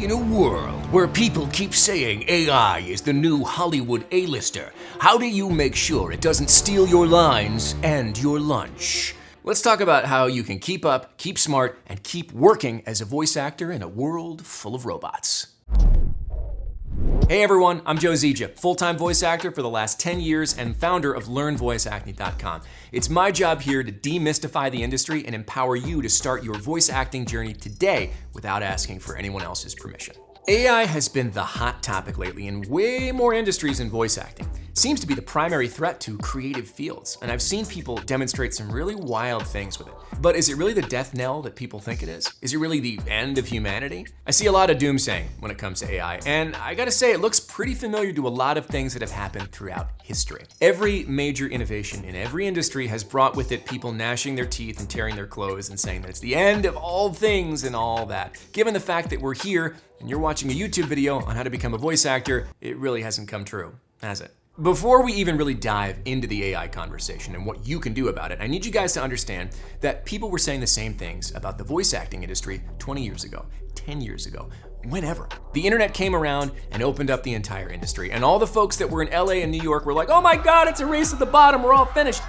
In a world where people keep saying AI is the new Hollywood A-lister, how do you make sure it doesn't steal your lines and your lunch? Let's talk about how you can keep up, keep smart, and keep working as a voice actor in a world full of robots. Hey everyone, I'm Zieja, full-time voice actor for the last 10 years and founder of LearnVoiceActing.com. It's my job here to demystify the industry and empower you to start your voice acting journey today without asking for anyone else's permission. AI has been the hot topic lately in way more industries than voice acting. Seems to be the primary threat to creative fields, and I've seen people demonstrate some really wild things with it. But is it really the death knell that people think it is? Is it really the end of humanity? I see a lot of doomsaying when it comes to AI, and I gotta say it looks pretty familiar to a lot of things that have happened throughout history. Every major innovation in every industry has brought with it people gnashing their teeth and tearing their clothes and saying that it's the end of all things and all that. Given the fact that we're here and you're watching a YouTube video on how to become a voice actor, it really hasn't come true, has it? Before we even really dive into the AI conversation and what you can do about it, I need you guys to understand that people were saying the same things about the voice acting industry 20 years ago, 10 years ago, whenever. The internet came around and opened up the entire industry, and all the folks that were in LA and New York were like, oh my God, it's a race at the bottom, we're all finished.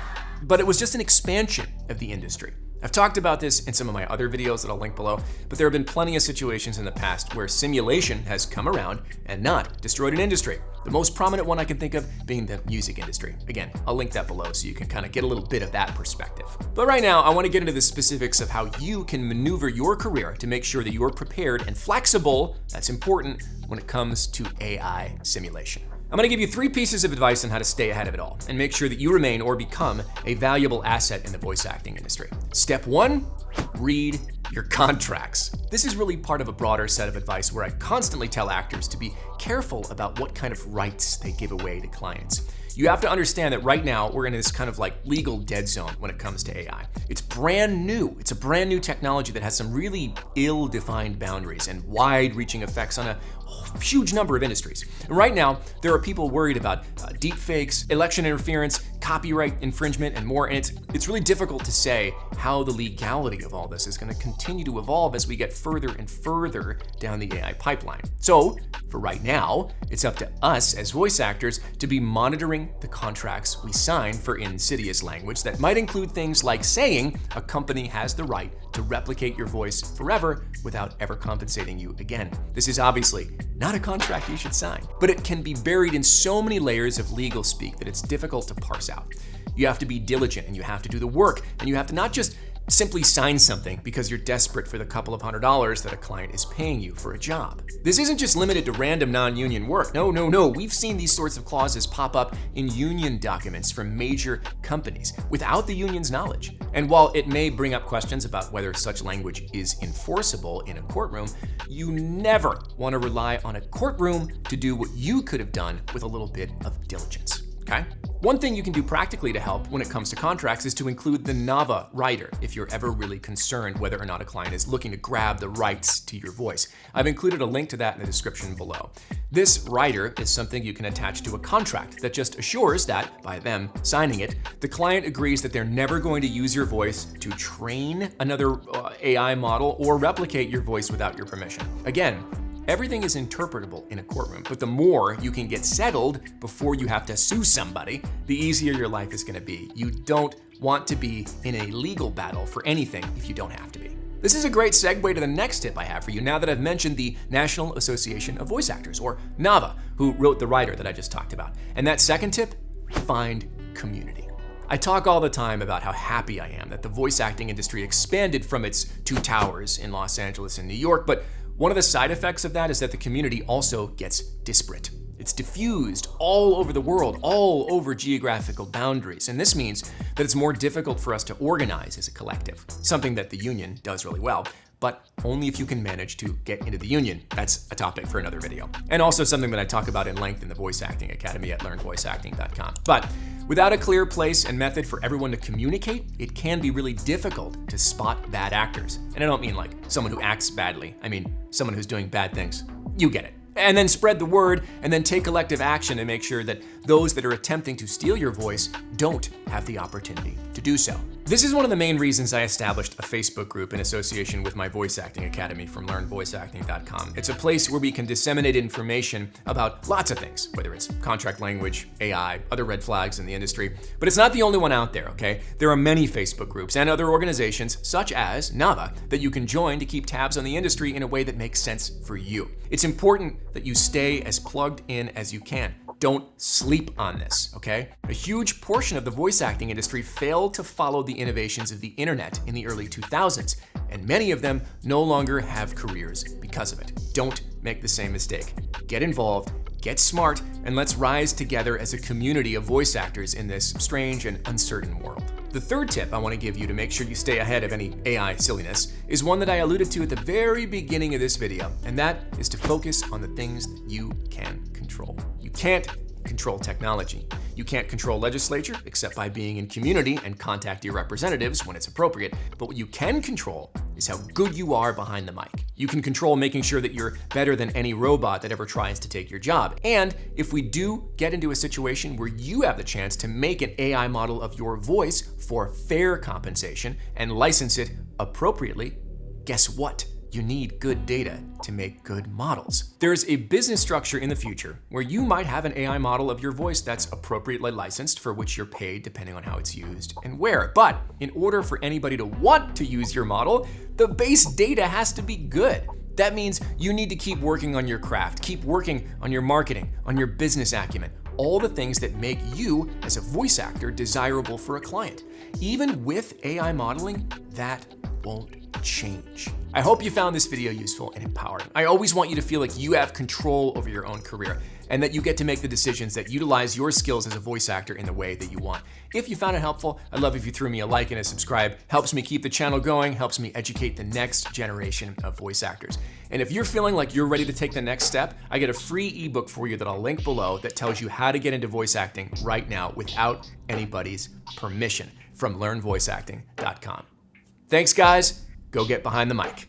But it was just an expansion of the industry. I've talked about this in some of my other videos that I'll link below, but there have been plenty of situations in the past where simulation has come around and not destroyed an industry. The most prominent one I can think of being the music industry. Again, I'll link that below so you can kind of get a little bit of that perspective. But right now, I want to get into the specifics of how you can maneuver your career to make sure that you're prepared and flexible, that's important, when it comes to AI simulation. I'm gonna give you 3 pieces of advice on how to stay ahead of it all and make sure that you remain or become a valuable asset in the voice acting industry. Step 1, read your contracts. This is really part of a broader set of advice where I constantly tell actors to be careful about what kind of rights they give away to clients. You have to understand that right now we're in this kind of like legal dead zone when it comes to AI. It's brand new. It's a brand new technology that has some really ill-defined boundaries and wide-reaching effects on a huge number of industries. And right now, there are people worried about deep fakes, election interference, copyright infringement, and more. And it's really difficult to say how the legality of all this is going to continue to evolve as we get further and further down the AI pipeline. So, for right now, it's up to us as voice actors to be monitoring the contracts we sign for insidious language that might include things like saying a company has the right to replicate your voice forever without ever compensating you again. This is obviously not a contract you should sign, but it can be buried in so many layers of legal speak that it's difficult to parse out. You have to be diligent and you have to do the work, and you have to not just simply sign something because you're desperate for the couple of $100s that a client is paying you for a job. This isn't just limited to random non-union work. No. We've seen these sorts of clauses pop up in union documents from major companies without the union's knowledge. And while it may bring up questions about whether such language is enforceable in a courtroom, you never want to rely on a courtroom to do what you could have done with a little bit of diligence. Okay? One thing you can do practically to help when it comes to contracts is to include the NAVA rider if you're ever really concerned whether or not a client is looking to grab the rights to your voice. I've included a link to that in the description below. This rider is something you can attach to a contract that just assures that, by them signing it, the client agrees that they're never going to use your voice to train another AI model or replicate your voice without your permission. Again, everything is interpretable in a courtroom, but the more you can get settled before you have to sue somebody, the easier your life is going to be. You don't want to be in a legal battle for anything if you don't have to be. This is a great segue to the next tip I have for you now that I've mentioned the National Association of Voice Actors, or NAVA, who wrote the rider that I just talked about. And that second tip, find community. I talk all the time about how happy I am that the voice acting industry expanded from its 2 towers in Los Angeles and New York, but one of the side effects of that is that the community also gets disparate. It's diffused all over the world, all over geographical boundaries, and this means that it's more difficult for us to organize as a collective, something that the union does really well, but only if you can manage to get into the union. That's a topic for another video. And also something that I talk about in length in the Voice Acting Academy at LearnVoiceActing.com. But without a clear place and method for everyone to communicate, it can be really difficult to spot bad actors. And I don't mean like someone who acts badly. I mean someone who's doing bad things. You get it. And then spread the word and then take collective action to make sure that those that are attempting to steal your voice don't have the opportunity to do so. This is one of the main reasons I established a Facebook group in association with my voice acting academy from learnvoiceacting.com. It's a place where we can disseminate information about lots of things, whether it's contract language, AI, other red flags in the industry. But it's not the only one out there, okay? There are many Facebook groups and other organizations, such as Nava, that you can join to keep tabs on the industry in a way that makes sense for you. It's important that you stay as plugged in as you can. Don't sleep on this, okay? A huge portion of the voice acting industry failed to follow the innovations of the internet in the early 2000s, and many of them no longer have careers because of it. Don't make the same mistake. Get involved, get smart, and let's rise together as a community of voice actors in this strange and uncertain world. The third tip I want to give you to make sure you stay ahead of any AI silliness is one that I alluded to at the very beginning of this video, and that is to focus on the things that you can control. You can't control technology. You can't control legislature except by being in community and contact your representatives when it's appropriate. But what you can control is how good you are behind the mic. You can control making sure that you're better than any robot that ever tries to take your job. And if we do get into a situation where you have the chance to make an AI model of your voice for fair compensation and license it appropriately, guess what? You need good data to make good models. There's a business structure in the future where you might have an AI model of your voice that's appropriately licensed, for which you're paid depending on how it's used and where. But in order for anybody to want to use your model, the base data has to be good. That means you need to keep working on your craft, keep working on your marketing, on your business acumen, all the things that make you as a voice actor desirable for a client. Even with AI modeling, that won't change. I hope you found this video useful and empowering. I always want you to feel like you have control over your own career and that you get to make the decisions that utilize your skills as a voice actor in the way that you want. If you found it helpful, I'd love if you threw me a like and a subscribe. Helps me keep the channel going, helps me educate the next generation of voice actors. And if you're feeling like you're ready to take the next step, I get a free ebook for you that I'll link below that tells you how to get into voice acting right now without anybody's permission from learnvoiceacting.com. Thanks, guys. Go get behind the mic.